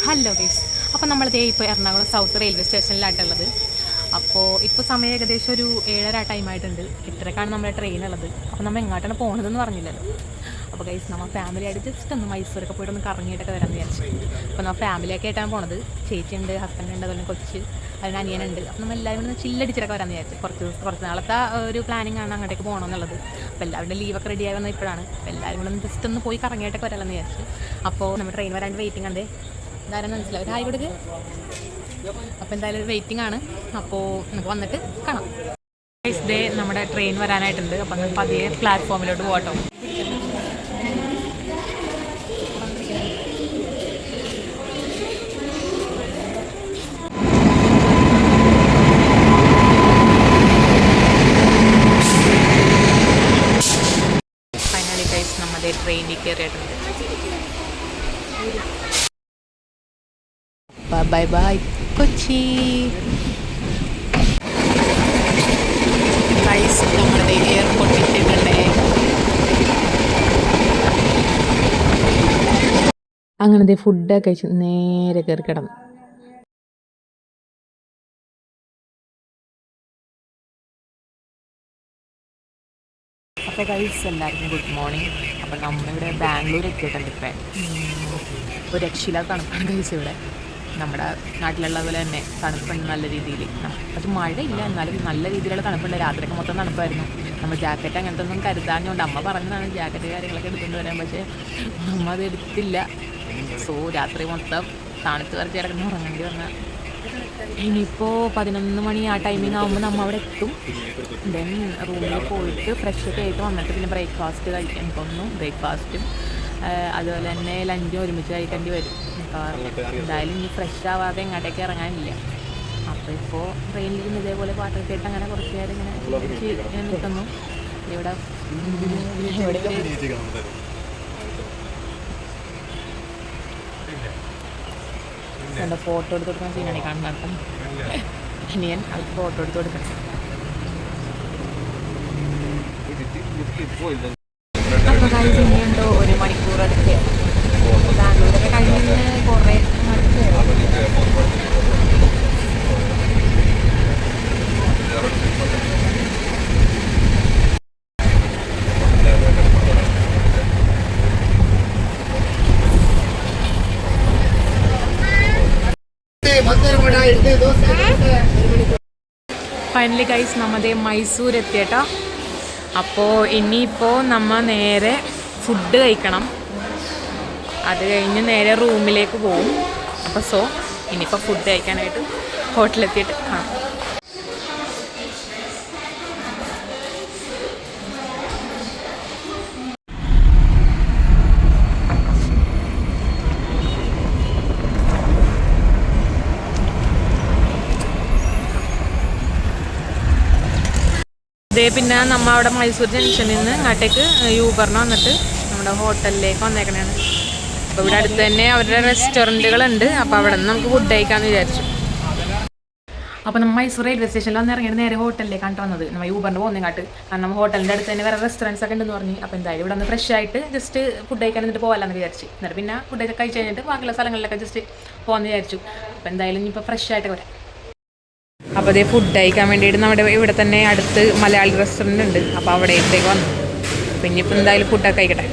Hello guys, അപ്പോൾ നമ്മളിതേ ഇപ്പോൾ Ernakulam south railway സ്റ്റേഷനിലായിട്ടുള്ളത്. അപ്പോൾ ഇപ്പോൾ സമയം ഏകദേശം ഒരു 7:30 ടൈമായിട്ടുണ്ട്. 8:30ക്കാണ് നമ്മുടെ ട്രെയിൻ ഉള്ളത്. അപ്പോൾ നമ്മൾ എങ്ങോട്ടാണ് പോകുന്നതെന്ന് പറഞ്ഞില്ലല്ലോ. അപ്പോൾ ഗൈസ്, നമ്മൾ ഫാമിലിയായിട്ട് ജസ്റ്റ് ഒന്ന് മൈസൂരൊക്കെ പോയിട്ട് ഒന്ന് കറങ്ങിയിട്ടൊക്കെ വരാമെന്ന് വിചാരിച്ചു. അപ്പോൾ നമ്മൾ ഫാമിലിയൊക്കെ ആയിട്ടാണ് പോണത്. ചേച്ചിയുണ്ട്, ഹസ്ബൻഡുണ്ട്, അതുപോലെ കൊച്ച്, അതിന് അനിയനുണ്ട്. അപ്പോൾ നമ്മൾ എല്ലാവരും ഒന്ന് ചില്ലടിച്ചിട്ടൊക്കെ വരാമെന്ന് വിചാരിച്ചു. കുറച്ച് നാളത്തെ ഒരു പ്ലാനിങ് ആണ് അങ്ങോട്ടേക്ക് പോകണമെന്നുള്ളത്. അപ്പോൾ എല്ലാവരുടെ ലീവൊക്കെ റെഡി ആയി വന്നത് ഇപ്പോഴാണ്. അപ്പോൾ എല്ലാവരും കൂടെ ഒന്ന് ജസ്റ്റ് ഒന്ന് പോയി കറങ്ങിയിട്ടൊക്കെ വരാമെന്ന് വിചാരിച്ചു. അപ്പോൾ നമ്മൾ ട്രെയിൻ വരാൻ വെയിറ്റിംഗ് ഉണ്ട്. എന്തായാലും മനസ്സിലാവും, ഒരു ഹായ് കൊടുക്ക്. അപ്പോൾ എന്തായാലും ഒരു വെയിറ്റിംഗ് ആണ്. അപ്പോൾ നമുക്ക് വന്നിട്ട് കാണാം. ഡേ നമ്മുടെ ട്രെയിൻ വരാനായിട്ടുണ്ട്. അപ്പോൾ നമുക്ക് പതിയെ പ്ലാറ്റ്ഫോമിലോട്ട് പോകട്ടോ. ഫൈനലി ഗൈസ്, നമ്മുടെ ട്രെയിനിൽ കയറിയിട്ടുണ്ട്. Bye bye Kochi. ഗൈസ്, നമ്മുടെ എയർപോർട്ടിൽ എത്തിയിട്ടുണ്ട്. അങ്ങനത്തെ ഫുഡൊക്കെ കഴിച്ച് നേരെ കയറി കിടന്നു. അപ്പോൾ ഗൈസ്, എല്ലാവർക്കും ഗുഡ് മോർണിംഗ്. അപ്പോൾ നമ്മളിവിടെ ബാംഗ്ലൂർ എത്തിയിട്ടുണ്ട്. ഇപ്പം ഒരു രക്ഷയില്ലാത്ത തണുപ്പാണ് ഗൈസ് ഇവിടെ. നമ്മുടെ നാട്ടിലുള്ള പോലെ തന്നെ തണുപ്പുണ്ട് നല്ല രീതിയിൽ. അത് മഴയില്ല, എന്നാലും നല്ല രീതിയിലുള്ള തണുപ്പുണ്ട്. രാത്രിയൊക്കെ മൊത്തം തണുപ്പായിരുന്നു. നമ്മൾ ജാക്കറ്റ് അങ്ങനത്തെ ഒന്നും കരുതാഞ്ഞുകൊണ്ട് അമ്മ പറഞ്ഞതാണ് ജാക്കറ്റ് കാര്യങ്ങളൊക്കെ എടുത്തുകൊണ്ട് വരാൻ. പക്ഷേ അമ്മ അത് എടുത്തില്ല. സോ രാത്രി മൊത്തം തണുത്ത് കുറച്ച് കിടക്കുന്ന ഉറങ്ങേണ്ടി വന്നാൽ. ഇനിയിപ്പോൾ 11 മണി ആ ടൈമിംഗ് ആകുമ്പോൾ നമ്മൾ അവിടെ എത്തും. ദെൻ റൂമിൽ പോയിട്ട് ഫ്രഷൊക്കെ ആയിട്ട് വന്നിട്ട് പിന്നെ ബ്രേക്ക്ഫാസ്റ്റ് കഴിക്കാൻ പോകുന്നു. ബ്രേക്ക്ഫാസ്റ്റും അതുപോലെ തന്നെ ലഞ്ചും ഒരുമിച്ച് കഴിക്കേണ്ടി വരും. എന്തായാലും ഇനി ഫ്രഷ് ആവാതെ എങ്ങോട്ടേക്ക് ഇറങ്ങാനില്ല. അപ്പോൾ ഇപ്പോൾ ട്രെയിനിലിരുന്ന് ഇതേപോലെ പാട്ടൊക്കെ കേട്ട് അങ്ങനെ കുറച്ച് നേരം ഇങ്ങനെ നിൽക്കുന്നു. ഇവിടെ എന്താ ഫോട്ടോ എടുത്ത് കൊടുക്കുന്ന സീനാണ് കാണുന്നത്. അനിയൻ അവർക്ക് ഫോട്ടോ എടുത്ത് കൊടുക്കണം. അപ്പോൾ കാര്യം ഇനിയുണ്ടോ 1 മണിക്കൂർ അടുത്ത് ബാംഗ്ലൂരൊക്കെ കഴിഞ്ഞ് കുറേ ഫൈനലി ഗൈസ്, നമ്മുടെ മൈസൂർ എത്തിയേട്ടോ. അപ്പോൾ ഇനിയിപ്പോൾ നമ്മൾ നേരെ ഫുഡ് കഴിക്കണം. അത് കഴിഞ്ഞ് നേരെ റൂമിലേക്ക് പോകും. അപ്പോൾ ഇനിയിപ്പോൾ ഫുഡ് കഴിക്കാനായിട്ട് ഹോട്ടലെത്തിയിട്ട് കാണാം. പിന്നെ നമ്മൾ അവിടെ മൈസൂർ ജംഗ്ഷനിൽ നിന്ന് അങ്ങോട്ടേക്ക് യൂബറിന് വന്നിട്ട് നമ്മുടെ ഹോട്ടലിലേക്ക് വന്നേക്കണേണ്. അപ്പോൾ ഇവിടെ അടുത്ത് തന്നെ അവരുടെ റെസ്റ്റോറൻറ്റുകളുണ്ട്. അപ്പോൾ അവിടെ നിന്ന് നമുക്ക് ഫുഡ് കഴിക്കാമെന്ന് വിചാരിച്ചു. അപ്പോൾ നമ്മൾ മൈസൂർ റെയിൽവേ സ്റ്റേഷനിൽ വന്ന് ഇറങ്ങിയിട്ട് നേരെ ഹോട്ടലിലേക്കാണ് വന്നത്. നമ്മൾ യൂബറിന് പോകുന്നതിങ്ങാട്ട്. കാരണം ഹോട്ടലിൻ്റെ അടുത്ത് തന്നെ വേറെ റെസ്റ്റോറൻറ്റ്സ് ഒക്കെ ഉണ്ടെന്ന് പറഞ്ഞു. അപ്പോൾ എന്തായാലും ഇവിടെ നിന്ന് ഫ്രഷ് ആയിട്ട് ജസ്റ്റ് ഫുഡ് കഴിക്കാൻ എന്നിട്ട് പോകാമെന്ന് വിചാരിച്ചു. എന്നിട്ട് പിന്നെ ഫുഡൊക്കെ കഴിച്ച് കഴിഞ്ഞിട്ട് ബാക്കിയുള്ള സ്ഥലങ്ങളിലൊക്കെ ജസ്റ്റ് പോകാമെന്ന് വിചാരിച്ചു. അപ്പോൾ എന്തായാലും ഇനിയിപ്പോൾ ഫ്രഷ് ആയിട്ട് വരാം. അപ്പോൾ അതേ ഫുഡ് കഴിക്കാൻ വേണ്ടിയിട്ട് നമ്മുടെ ഇവിടെ തന്നെ അടുത്ത് മലയാളി റെസ്റ്റോറൻറ്റ് ഉണ്ട്. അപ്പോൾ അവിടേക്ക് വന്നു. പിന്നെ ഇപ്പോൾ എന്തായാലും ഫുഡൊക്കെ കഴിക്കട്ടെ.